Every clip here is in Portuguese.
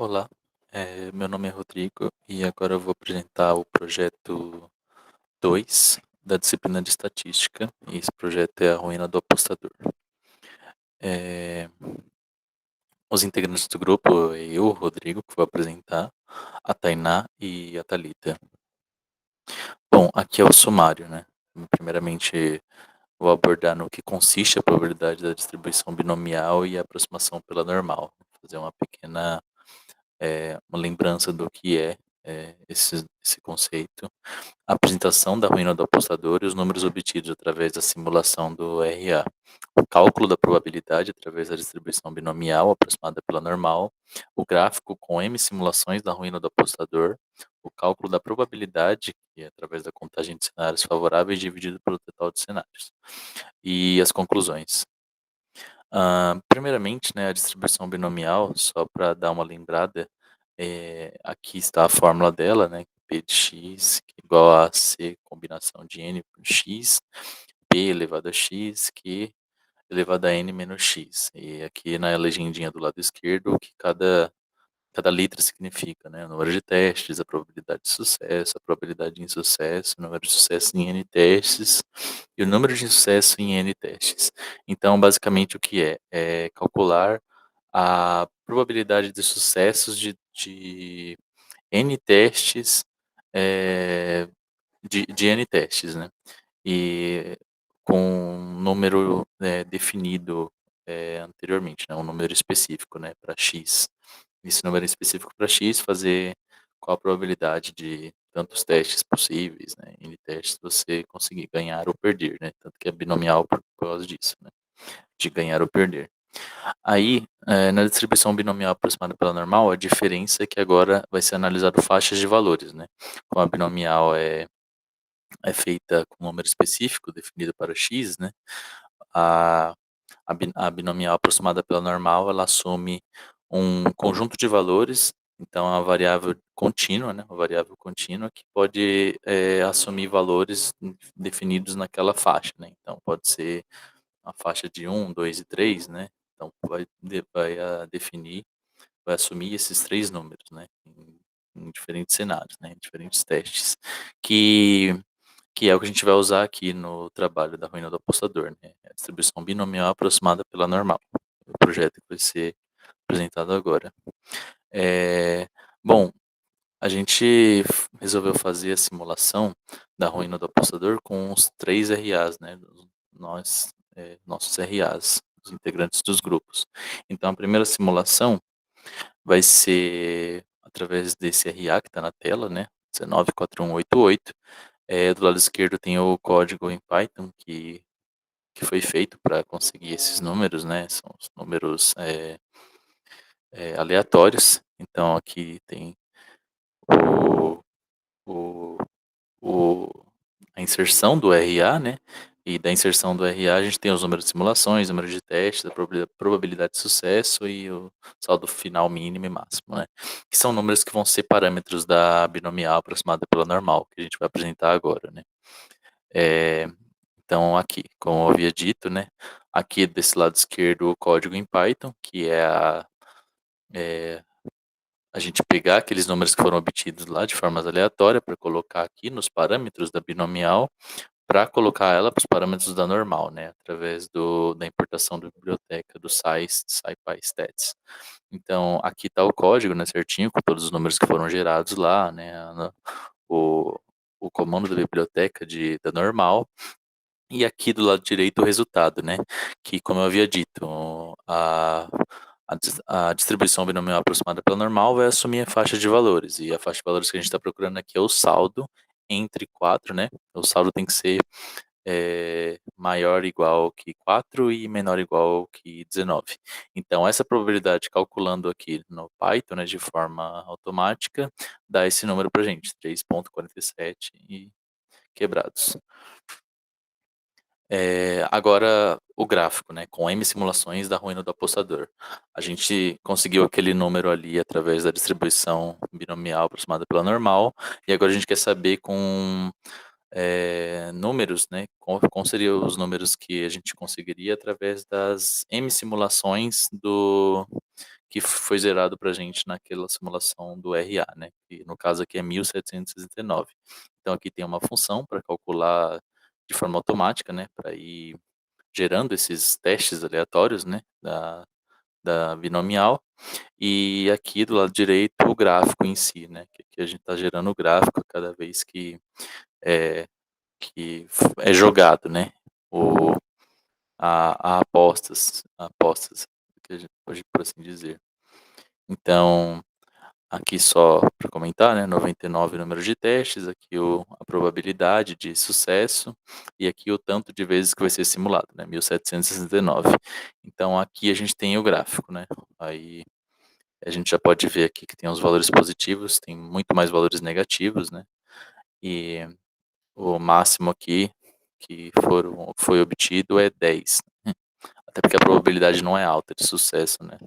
Olá, meu nome é Rodrigo e agora eu vou apresentar o projeto 2 da disciplina de estatística. E esse projeto é a ruína do apostador. Eh, os integrantes do grupo, eu, o Rodrigo, que vou apresentar, a Tainá e a Thalita. Bom, aqui é o sumário, né? Primeiramente, vou abordar no que consiste a probabilidade da distribuição binomial e a aproximação pela normal. Fazer uma pequena uma lembrança do que é esse conceito. A apresentação da ruína do apostador e os números obtidos através da simulação do RA. O cálculo da probabilidade através da distribuição binomial aproximada pela normal. O gráfico com M simulações da ruína do apostador. O cálculo da probabilidade, que é através da contagem de cenários favoráveis dividido pelo total de cenários. E as conclusões. Primeiramente, né, a distribuição binomial, só para dar uma lembrada, aqui está a fórmula dela, né, P de x que é igual a C combinação de n por x, P elevado a x, Q elevado a n menos x. E aqui na legendinha do lado esquerdo, o que cada letra significa, né? O número de testes, a probabilidade de sucesso, a probabilidade de insucesso, o número de sucesso em N testes e o número de insucesso em N testes. Então, basicamente, o que é? É calcular a probabilidade de sucessos de N testes, de N testes, né? E com um número definido anteriormente, né? Um número específico, né? Para X. Esse número específico para X, fazer qual a probabilidade de tantos testes possíveis, né, N testes, você conseguir ganhar ou perder, né, tanto que é binomial por causa disso, né, de ganhar ou perder. Aí, na distribuição binomial aproximada pela normal, a diferença é que agora vai ser analisado faixas de valores, né, como a binomial é feita com um número específico definido para X, né, a a binomial aproximada pela normal, ela assume um conjunto de valores, então a variável contínua, né, a variável contínua que pode assumir valores definidos naquela faixa, né, então pode ser a faixa de 1, 2 e 3, né, então definir, vai assumir esses três números, né, em diferentes cenários, né, em diferentes testes, que que é o que a gente vai usar aqui no trabalho da ruína do apostador, né? A distribuição binomial aproximada pela normal. O projeto que vai ser apresentado agora. É, bom, a gente resolveu fazer a simulação da ruína do apostador com os três RAs, né? Nossos RAs, os integrantes dos grupos. Então, a primeira simulação vai ser através desse RA que está na tela, né? 194188. Do lado esquerdo tem o código em Python que foi feito para conseguir esses números, né? São os números aleatórios. Então aqui tem o, o, o- a inserção do RA, né? E da inserção do RA a gente tem os números de simulações, número de testes, a probabilidade de sucesso e o saldo final mínimo e máximo, né? Que são números que vão ser parâmetros da binomial aproximada pela normal, que a gente vai apresentar agora, né? É, Então, aqui, como eu havia dito, né? Aqui desse lado esquerdo o código em Python, que é a gente pegar aqueles números que foram obtidos lá de forma aleatória para colocar aqui nos parâmetros da binomial, para colocar ela para os parâmetros da normal, né? Através da importação da biblioteca do SciPy Então, aqui está o código, né? Certinho, com todos os números que foram gerados lá, né? O, o comando da biblioteca da normal. E aqui do lado direito o resultado, né? Que, como eu havia dito, a distribuição binomial aproximada pela normal vai assumir a faixa de valores. E a faixa de valores que a gente está procurando aqui é o saldo entre 4, né? O saldo tem que ser maior ou igual que 4 e menor ou igual que 19. Então, essa probabilidade, calculando aqui no Python, né, de forma automática, dá esse número para a gente, 3,47 e quebrados. Agora o gráfico, né, com M simulações da ruína do apostador. A gente conseguiu aquele número ali através da distribuição binomial aproximada pela normal, e agora a gente quer saber com números, né, qual seriam os números que a gente conseguiria através das M simulações que foi zerado para a gente naquela simulação do RA, né, que no caso aqui é 1769. Então aqui tem uma função para calcular de forma automática, né, para ir gerando esses testes aleatórios, né, da binomial, e aqui do lado direito o gráfico em si, né, que aqui a gente está gerando o gráfico cada vez é, que é jogado, né, o, a apostas, que a gente pode por assim dizer. Então, aqui só para comentar, né, 99 números de testes, aqui a probabilidade de sucesso e aqui o tanto de vezes que vai ser simulado, né, 1769. Então aqui a gente tem o gráfico, né, aí a gente já pode ver aqui que tem os valores positivos, tem muito mais valores negativos, né, e o máximo aqui foi obtido é 10, né, até porque a probabilidade não é alta de sucesso, né.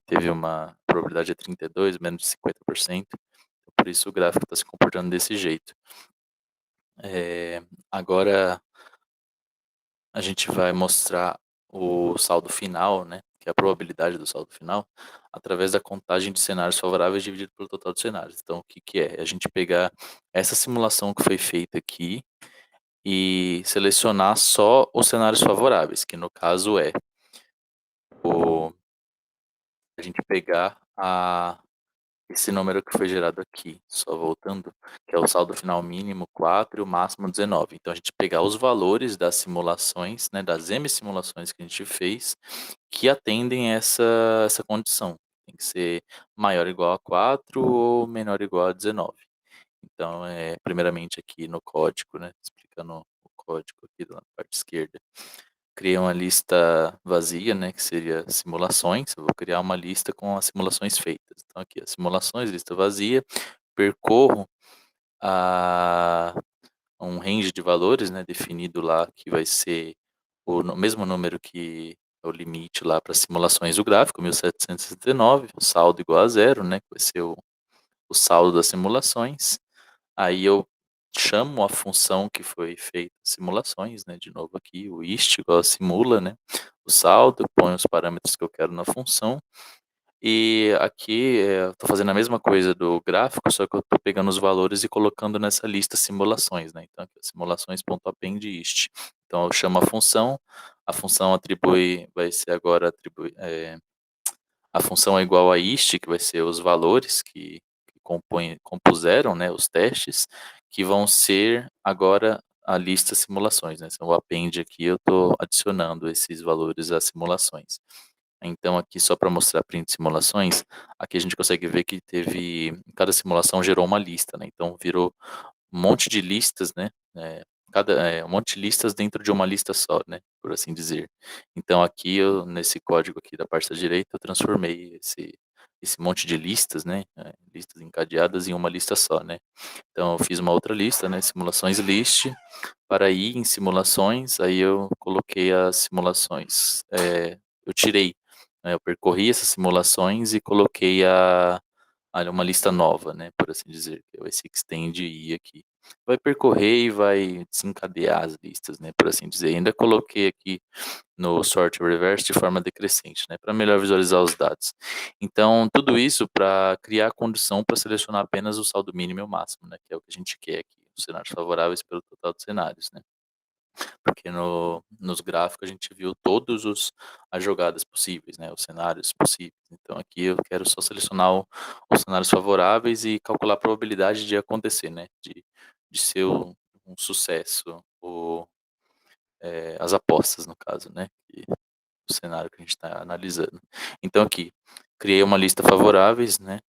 Teve uma probabilidade de 32, menos de 50%, por isso o gráfico está se comportando desse jeito. Agora a gente vai mostrar o saldo final, né, que é a probabilidade do saldo final, através da contagem de cenários favoráveis dividido pelo total de cenários. Então, o que que é? É a gente pegar essa simulação que foi feita aqui e selecionar só os cenários favoráveis, que no caso é o a gente pegar esse número que foi gerado aqui, só voltando, que é o saldo final mínimo 4 e o máximo 19. Então a gente pegar os valores das simulações, né, das M simulações que a gente fez, que atendem essa condição. Tem que ser maior ou igual a 4 ou menor ou igual a 19. Então, primeiramente aqui no código, né, explicando o código aqui na parte esquerda, criei uma lista vazia, né, que seria simulações. Eu vou criar uma lista com as simulações feitas. Então aqui, as simulações, lista vazia, percorro a um range de valores, né, definido lá, que vai ser o mesmo número que é o limite lá para simulações do gráfico, 1769, o saldo igual a zero, né, que vai ser o saldo das simulações. Aí eu chamo a função que foi feita simulações, né, de novo aqui, o ist igual a simula, né, o saldo, eu ponho os parâmetros que eu quero na função, e aqui eu estou fazendo a mesma coisa do gráfico, só que eu estou pegando os valores e colocando nessa lista simulações, né, então aqui, simulações.append ist. Então eu chamo a função atribui, vai ser agora a função é igual a ist, que vai ser os valores que compuseram, né, os testes, que vão ser agora a lista simulações, né? Então, o append aqui eu estou adicionando esses valores às simulações. Então, aqui só para mostrar print simulações, aqui a gente consegue ver que cada simulação gerou uma lista, né? Então, virou um monte de listas, né? Um monte de listas dentro de uma lista só, né? Por assim dizer. Então aqui nesse código aqui da parte da direita, eu transformei esse monte de listas, né? Listas encadeadas em uma lista só, né? Então eu fiz uma outra lista, né? Simulações list, para ir em simulações, aí eu coloquei as simulações. Eu tirei, né? Eu percorri essas simulações e coloquei uma lista nova, né, por assim dizer, que é esse extend i aqui. Vai percorrer e vai desencadear as listas, né, por assim dizer. Ainda coloquei aqui no sort reverse de forma decrescente, né, para melhor visualizar os dados. Então, tudo isso para criar a condição para selecionar apenas o saldo mínimo e o máximo, né, que é o que a gente quer aqui, os cenários favoráveis pelo total de cenários, né. Porque nos gráficos a gente viu as jogadas possíveis, né, os cenários possíveis. Então aqui eu quero só selecionar os cenários favoráveis e calcular a probabilidade de acontecer, né, de ser um sucesso, as apostas no caso, né, o cenário que a gente está analisando. Então aqui, criei uma lista favoráveis, né,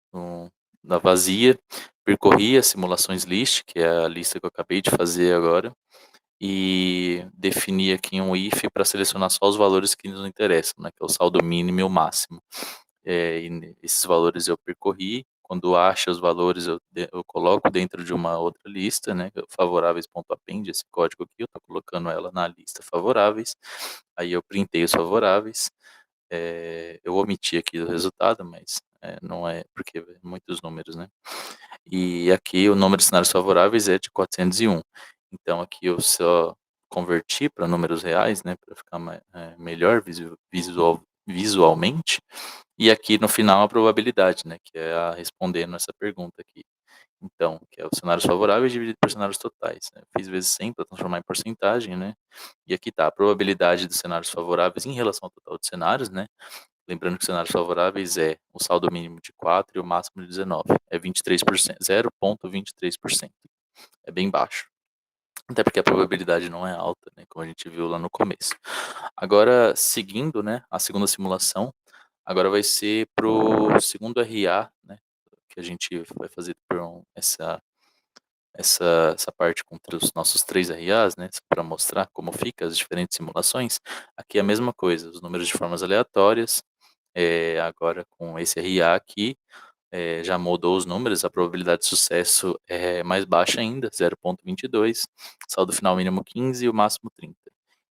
na vazia, percorri as simulações list, que é a lista que eu acabei de fazer agora, e definir aqui um if para selecionar só os valores que nos interessam, né, que é o saldo mínimo e o máximo. Esses valores eu percorri, quando acha os valores eu coloco dentro de uma outra lista, né, favoráveis.append, esse código aqui, eu estou colocando ela na lista favoráveis, aí eu printei os favoráveis, eu omiti aqui o resultado, mas não é porque muitos números, né. E aqui o número de cenários favoráveis é de 401. Então aqui eu só converti para números reais, né, para ficar melhor visualmente. E aqui no final a probabilidade, né, que é a respondendo essa pergunta aqui. Então, que é os cenários favoráveis dividido por cenários totais, né. Fiz vezes 100 para transformar em porcentagem, né, e aqui tá a probabilidade dos cenários favoráveis em relação ao total de cenários, né. Lembrando que os cenários favoráveis é o saldo mínimo de 4 e o máximo de 19, é 23%, 0,23%. É bem baixo. Até porque a probabilidade não é alta, né, como a gente viu lá no começo. Agora, seguindo, né, a segunda simulação, agora vai ser pro segundo RA, né, que a gente vai fazer por essa parte contra os nossos 3 RAs, né, para mostrar como fica as diferentes simulações. Aqui é a mesma coisa, os números de formas aleatórias, agora com esse RA aqui, já mudou os números, a probabilidade de sucesso é mais baixa ainda, 0,22, saldo final mínimo 15 e o máximo 30.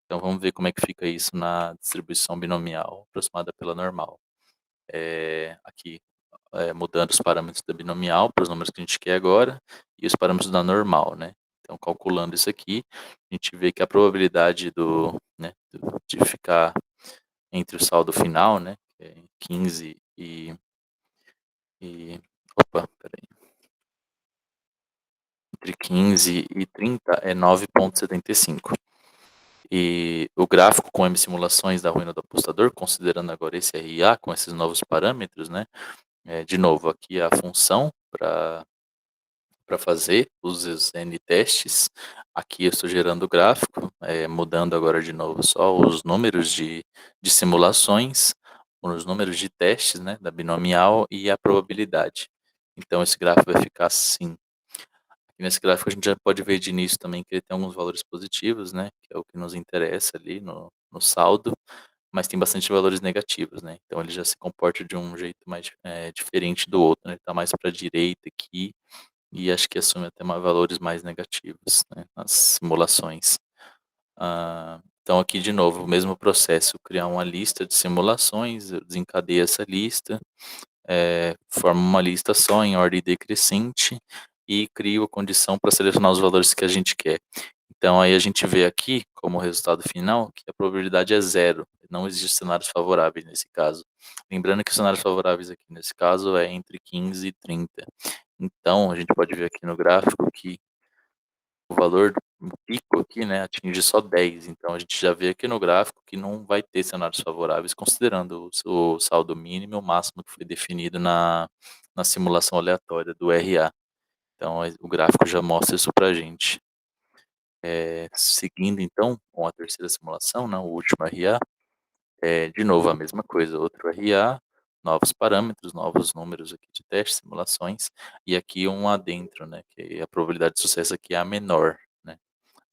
Então vamos ver como é que fica isso na distribuição binomial aproximada pela normal. Aqui, mudando os parâmetros da binomial para os números que a gente quer agora e os parâmetros da normal, né. Então calculando isso aqui, a gente vê que a probabilidade de ficar entre o saldo final, né, que é 15 e opa, espera aí. Entre 15 e 30 é 9,75. E o gráfico com M simulações da ruína do apostador, considerando agora esse RA com esses novos parâmetros, né, de novo, aqui a função para fazer os N testes. Aqui eu estou gerando o gráfico, mudando agora de novo só os números de simulações, os números de testes, né, da binomial e a probabilidade. Então esse gráfico vai ficar assim. E nesse gráfico a gente já pode ver de início também que ele tem alguns valores positivos, né, que é o que nos interessa ali no saldo, mas tem bastante valores negativos, né, então ele já se comporta de um jeito mais, diferente do outro, né, ele tá mais para a direita aqui, e acho que assume até valores mais negativos, né, nas simulações. Então aqui de novo o mesmo processo, criar uma lista de simulações, eu desencadeio essa lista, formo uma lista só em ordem decrescente e crio a condição para selecionar os valores que a gente quer. Então aí a gente vê aqui, como resultado final, que a probabilidade é zero, não existem cenários favoráveis nesse caso. Lembrando que os cenários favoráveis aqui nesse caso é entre 15 e 30. Então a gente pode ver aqui no gráfico que o valor no pico aqui, né, atinge só 10, então a gente já vê aqui no gráfico que não vai ter cenários favoráveis considerando o saldo mínimo e o máximo que foi definido na simulação aleatória do RA. Então o gráfico já mostra isso pra gente. Seguindo então com a terceira simulação, né, o último RA, de novo a mesma coisa, outro RA, novos parâmetros, novos números aqui de teste, simulações, e aqui um adentro, né, que a probabilidade de sucesso aqui é a menor, né.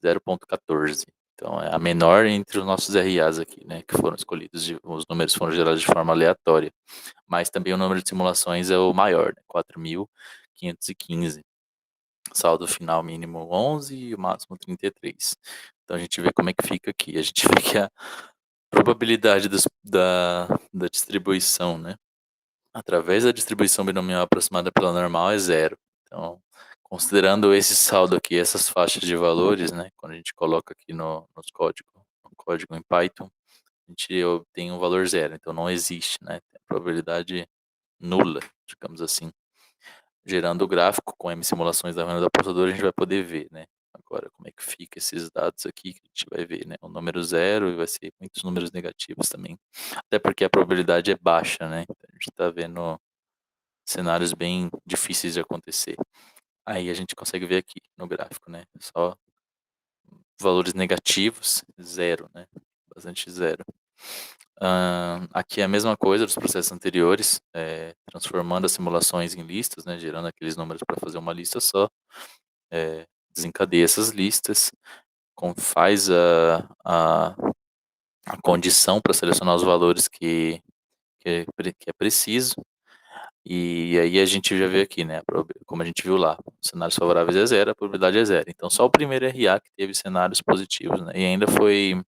0,14. Então é a menor entre os nossos RAs aqui, né, que foram escolhidos, os números foram gerados de forma aleatória, mas também o número de simulações é o maior, né, 4.515. Saldo final mínimo 11 e o máximo 33. Então a gente vê como é que fica aqui. A gente vê que a probabilidade da distribuição, né, através da distribuição binomial aproximada pela normal é zero. Então, considerando esse saldo aqui, essas faixas de valores, né, quando a gente coloca aqui no código em Python, a gente obtém um valor zero, então não existe, né, tem a probabilidade nula, digamos assim. Gerando o gráfico com M simulações da renda do apostador, a gente vai poder ver, né, agora como é que fica esses dados aqui que a gente vai ver, né, o número zero e vai ser muitos números negativos também, até porque a probabilidade é baixa, né, então a gente está vendo cenários bem difíceis de acontecer. Aí a gente consegue ver aqui no gráfico, né, só valores negativos, zero, né, bastante zero. Aqui é a mesma coisa dos processos anteriores, transformando as simulações em listas, né, gerando aqueles números para fazer uma lista só, desencadeia essas listas, faz a condição para selecionar os valores que é preciso. E aí a gente já vê aqui, né, como a gente viu lá, cenários favoráveis é zero, a probabilidade é zero. Então só o primeiro RA que teve cenários positivos, né, e ainda foi,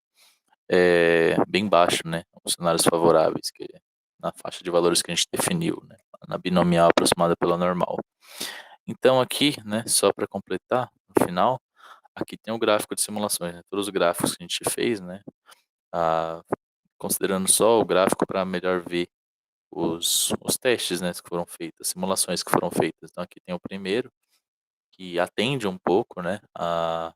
bem baixo, né, os cenários favoráveis, que na faixa de valores que a gente definiu, né, na binomial aproximada pela normal. Então aqui, né, só para completar, no final, aqui tem o gráfico de simulações, né, todos os gráficos que a gente fez, né, ah, considerando só o gráfico para melhor ver os testes, né, que foram feitos, simulações que foram feitas. Então aqui tem o primeiro, que atende um pouco, né, a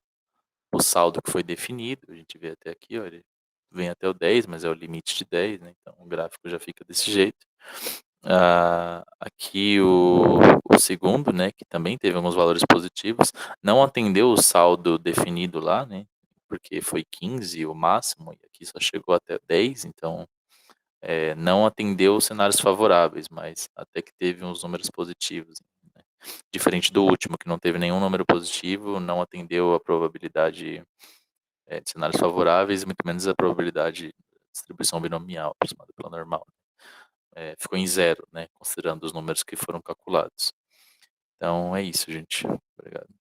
o saldo que foi definido, a gente vê até aqui, ó, ele vem até o 10, mas é o limite de 10, né, então o gráfico já fica desse jeito. Aqui o segundo, né, que também teve alguns valores positivos, não atendeu o saldo definido lá, né, porque foi 15 o máximo, e aqui só chegou até 10, então, não atendeu os cenários favoráveis, mas até que teve uns números positivos, né. Diferente do último, que não teve nenhum número positivo, não atendeu a probabilidade, de cenários favoráveis e muito menos a probabilidade de distribuição binomial aproximada pela normal. Ficou em zero, né, considerando os números que foram calculados. Então é isso, gente. Obrigado.